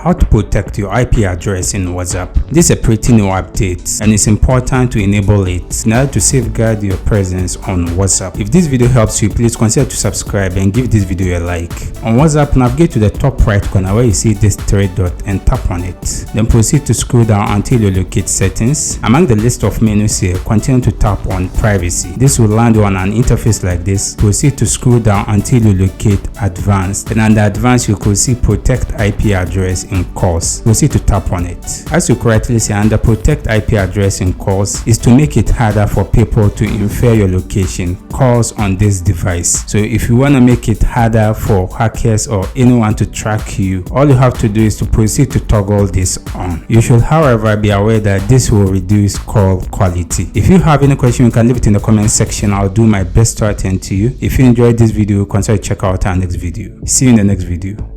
how to protect your IP address in WhatsApp. This is a pretty new update and it's important to enable it in order to safeguard your presence on WhatsApp. If this video helps you, please consider to subscribe and give this video a like. On WhatsApp, navigate to the top right corner where you see this three dot and tap on it. Then proceed to scroll down until you locate settings. Among the list of menus here, continue to tap on privacy. This will land on an interface like this. Proceed to scroll down until you locate advanced. Then under advanced, you could see protect IP address in calls. Proceed to tap on it. As you correctly see, under protect IP address in calls is to make it harder for people to infer your location calls on this device. So if you want to make it harder for hackers or anyone to track you, all you have to do is to proceed to toggle this on. You should, however, be aware that this will reduce call quality. If you have any question, you can leave it in the comment section. I'll do my best to attend to you. If you enjoyed this video, consider check out our next video. See you in the next video.